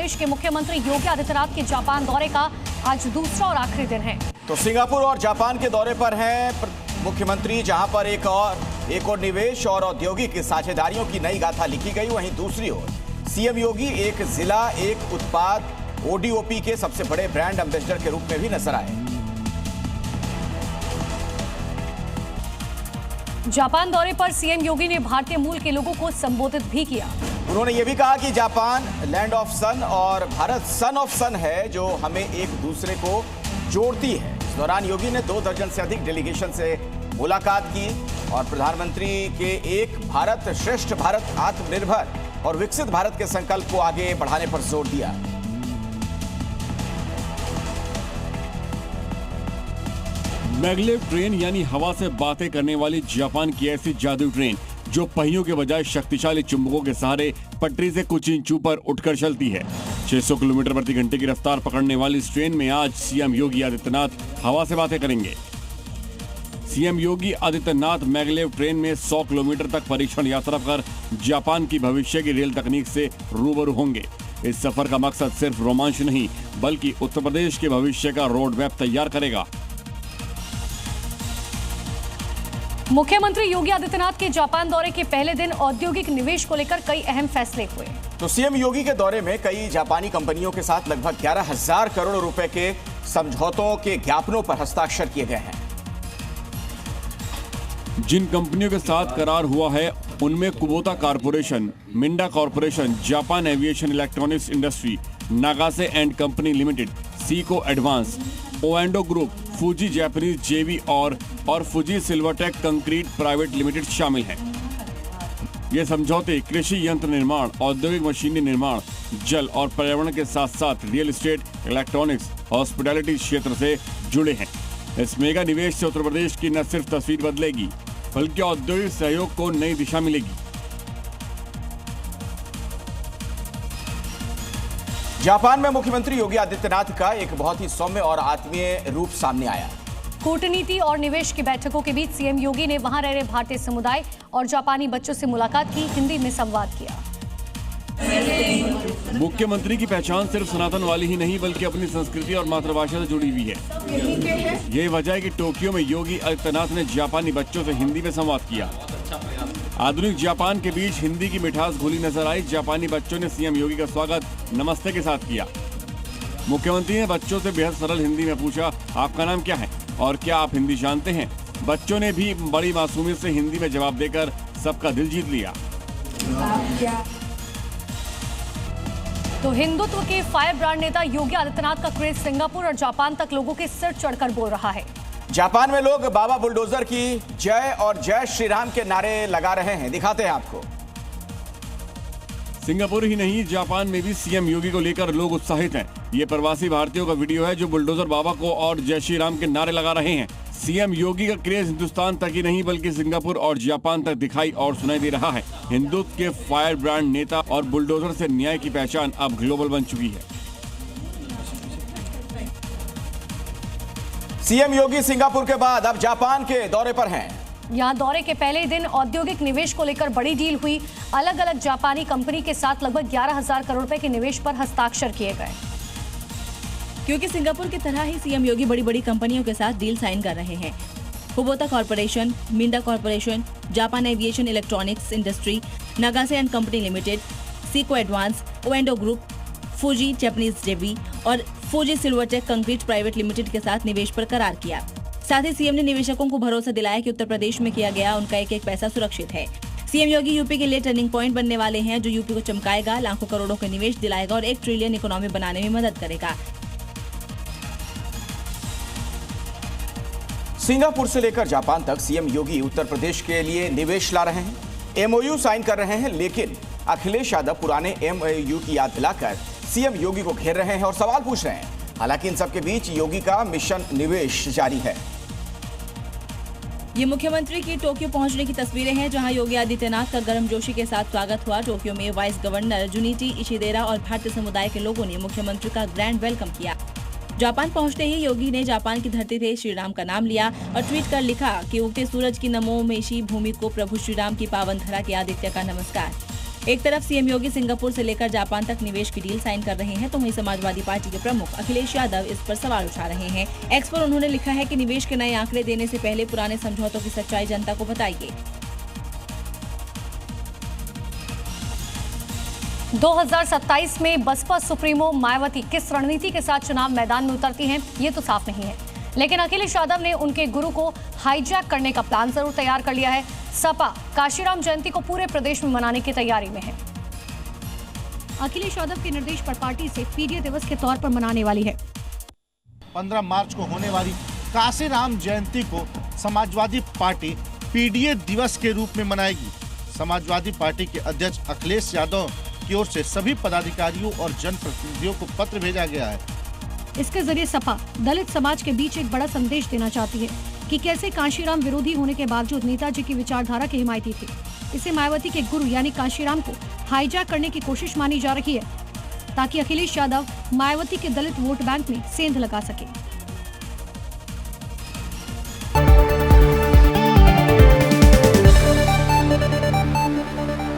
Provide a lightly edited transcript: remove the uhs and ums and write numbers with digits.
प्रदेश के मुख्यमंत्री योगी आदित्यनाथ के जापान दौरे का आज दूसरा और आखिरी दिन है। तो सिंगापुर और जापान के दौरे पर हैं मुख्यमंत्री, जहां पर एक और निवेश और औद्योगिक साझेदारियों की नई गाथा लिखी गई। वहीं दूसरी ओर सीएम योगी एक जिला एक उत्पाद ओडीओपी के सबसे बड़े ब्रांड एम्बेसडर के रूप में भी नजर आए। जापान दौरे पर सीएम योगी ने भारतीय मूल के लोगों को संबोधित भी किया। उन्होंने ये भी कहा कि जापान लैंड ऑफ सन और भारत सन ऑफ सन है, जो हमें एक दूसरे को जोड़ती है। इस दौरान योगी ने 2 दर्जन से अधिक डेलीगेशन से मुलाकात की और प्रधानमंत्री के एक भारत श्रेष्ठ भारत आत्मनिर्भर और विकसित भारत के संकल्प को आगे बढ़ाने पर जोर दिया। मैगलेव ट्रेन यानी हवा से बातें करने वाली जापान की ऐसी जादुई ट्रेन जो पहियों के बजाय शक्तिशाली चुंबकों के सहारे पटरी से कुछ इंच ऊपर उठकर चलती है। 600 किलोमीटर प्रति घंटे की रफ्तार पकड़ने वाली इस ट्रेन में आज सीएम योगी आदित्यनाथ हवा से बातें करेंगे। CM Yogi Adityanath maglev train में 100 किलोमीटर तक परीक्षण यात्रा कर जापान की भविष्य की रेल तकनीक से रूबरू होंगे। इस सफर का मकसद सिर्फ रोमांच नहीं बल्कि उत्तर प्रदेश के भविष्य का रोड मैप तैयार करेगा। मुख्यमंत्री योगी आदित्यनाथ के जापान दौरे के पहले दिन औद्योगिक निवेश को लेकर कई अहम फैसले हुए। तो सीएम योगी के दौरे में कई जापानी कंपनियों के साथ लगभग 11,000 करोड़ रुपए के समझौतों के ज्ञापनों पर हस्ताक्षर किए गए हैं। जिन कंपनियों के साथ करार हुआ है उनमें Kubota corporation, Minda corporation, Japan aviation electronics industry, Nagase and company limited, Seiko advance, ओएंडो ग्रुप, फूजी जापानीज जेवी और Fuji Silvertech concrete private limited शामिल हैं। ये समझौते कृषि यंत्र निर्माण, औद्योगिक मशीनरी निर्माण, जल और पर्यावरण के साथ साथ रियल एस्टेट, इलेक्ट्रॉनिक्स, हॉस्पिटैलिटी क्षेत्र से जुड़े हैं। इस मेगा निवेश से उत्तर प्रदेश की न सिर्फ तस्वीर बदलेगी बल्कि औद्योगिक सहयोग को नई दिशा मिलेगी। जापान में मुख्यमंत्री योगी आदित्यनाथ का एक बहुत ही सौम्य और आत्मीय रूप सामने आया। कूटनीति और निवेश की बैठकों के बीच सीएम योगी ने वहां रह रहे भारतीय समुदाय और जापानी बच्चों से मुलाकात की, हिंदी में संवाद किया। मुख्यमंत्री की पहचान सिर्फ सनातन वाली ही नहीं बल्कि अपनी संस्कृति और मातृभाषा से जुड़ी हुई है। यही वजह है कि टोक्यो में योगी आदित्यनाथ ने जापानी बच्चों से हिंदी में संवाद किया। आधुनिक जापान के बीच हिंदी की मिठास घुली नजर आई। जापानी बच्चों ने सीएम योगी का स्वागत नमस्ते के साथ किया। मुख्यमंत्री ने बच्चों से बेहद सरल हिंदी में पूछा, आपका नाम क्या है और क्या आप हिंदी जानते हैं? बच्चों ने भी बड़ी मासूमियत से हिंदी में जवाब देकर सबका दिल जीत लिया। तो हिंदुत्व के फायर ब्रांड नेता योगी आदित्यनाथ का क्रेज सिंगापुर और जापान तक लोगों के सिर चढ़कर बोल रहा है। जापान में लोग बाबा बुलडोजर की जय और जय श्री राम के नारे लगा रहे हैं, दिखाते हैं आपको। सिंगापुर ही नहीं, जापान में भी सीएम योगी को लेकर लोग उत्साहित हैं। ये प्रवासी भारतीयों का वीडियो है जो बुलडोजर बाबा को और जय श्री राम के नारे लगा रहे हैं। सीएम योगी का क्रेज हिंदुस्तान तक ही नहीं बल्कि सिंगापुर और जापान तक दिखाई और सुनाई दे रहा है। हिंदुत्व के फायर ब्रांड नेता और बुलडोजर से न्याय की पहचान अब ग्लोबल बन चुकी है। सीएम योगी सिंगापुर के बाद अब जापान के दौरे पर हैं। यहाँ दौरे के पहले दिन औद्योगिक निवेश को लेकर बड़ी डील हुई। अलग अलग जापानी कंपनी के साथ लगभग 11,000 करोड़ रुपए के निवेश पर हस्ताक्षर किए गए। क्योंकि सिंगापुर की तरह ही सीएम योगी बड़ी बड़ी कंपनियों के साथ डील साइन कर रहे हैं। Kubota corporation, Minda corporation, Japan aviation electronics industry, Nagase and company limited, Seiko advance, ओएंडो ग्रुप, फूजी जापानीज जेवी और Fuji Silvertech concrete private limited के साथ निवेश पर करार किया। साथ ही सीएम ने निवेशकों को भरोसा दिलाया कि उत्तर प्रदेश में किया गया उनका एक एक पैसा सुरक्षित है। सीएम योगी यूपी के लिए टर्निंग पॉइंट बनने वाले हैं, जो यूपी को चमकाएगा, लाखों करोड़ों के निवेश दिलाएगा और 1 ट्रिलियन इकोनॉमी बनाने में मदद करेगा। सिंगापुर से लेकर जापान तक सीएम योगी उत्तर प्रदेश के लिए निवेश ला रहे हैं, एमओयू साइन कर रहे हैं, लेकिन अखिलेश यादव पुराने एमओयू की याद दिलाकर सीएम योगी को घेर रहे हैं और सवाल पूछ रहे हैं। हालांकि इन सबके बीच योगी का मिशन निवेश जारी है। ये मुख्यमंत्री की टोक्यो पहुंचने की तस्वीरें हैं, जहां योगी आदित्यनाथ का गर्मजोशी के साथ स्वागत हुआ। टोक्यो में वाइस गवर्नर जुनिची इशिदेरा और भारतीय समुदाय के लोगों ने मुख्यमंत्री का ग्रैंड वेलकम किया। जापान पहुंचते ही योगी ने जापान की धरती से श्री राम का नाम लिया और ट्वीट कर लिखा कि उगते सूरज की नमो मेशी भूमि को प्रभु श्री राम की पावन धरा के आदित्य का नमस्कार। एक तरफ सीएम योगी सिंगापुर से लेकर जापान तक निवेश की डील साइन कर रहे हैं, तो वहीं समाजवादी पार्टी के प्रमुख अखिलेश यादव इस पर सवाल उठा रहे हैं। एक्स पर उन्होंने लिखा है कि निवेश के नए आंकड़े देने से पहले पुराने समझौतों की सच्चाई जनता को बताइए। 2027 में बसपा सुप्रीमो मायावती किस रणनीति के साथ चुनाव मैदान में उतरती हैं, ये तो साफ नहीं है, लेकिन अखिलेश यादव ने उनके गुरु को हाईजैक करने का प्लान जरूर तैयार कर लिया है। सपा काशीराम जयंती को पूरे प्रदेश में मनाने की तैयारी में है। अखिलेश यादव के निर्देश पर पार्टी से पीडीए दिवस के तौर पर मनाने वाली है। 15 मार्च को होने वाली काशीराम जयंती को समाजवादी पार्टी पीडीए दिवस के रूप में मनाएगी। समाजवादी पार्टी के अध्यक्ष अखिलेश यादव की ओर से सभी पदाधिकारियों और जनप्रतिनिधियों को पत्र भेजा गया है। इसके जरिए सपा दलित समाज के बीच एक बड़ा संदेश देना चाहती है कि कैसे कांशीराम विरोधी होने के बावजूद नेताजी की विचारधारा के हिमायती थे। इसे मायावती के गुरु यानी कांशीराम को हाईजैक करने की कोशिश मानी जा रही है, ताकि अखिलेश यादव मायावती के दलित वोट बैंक में सेंध लगा सके।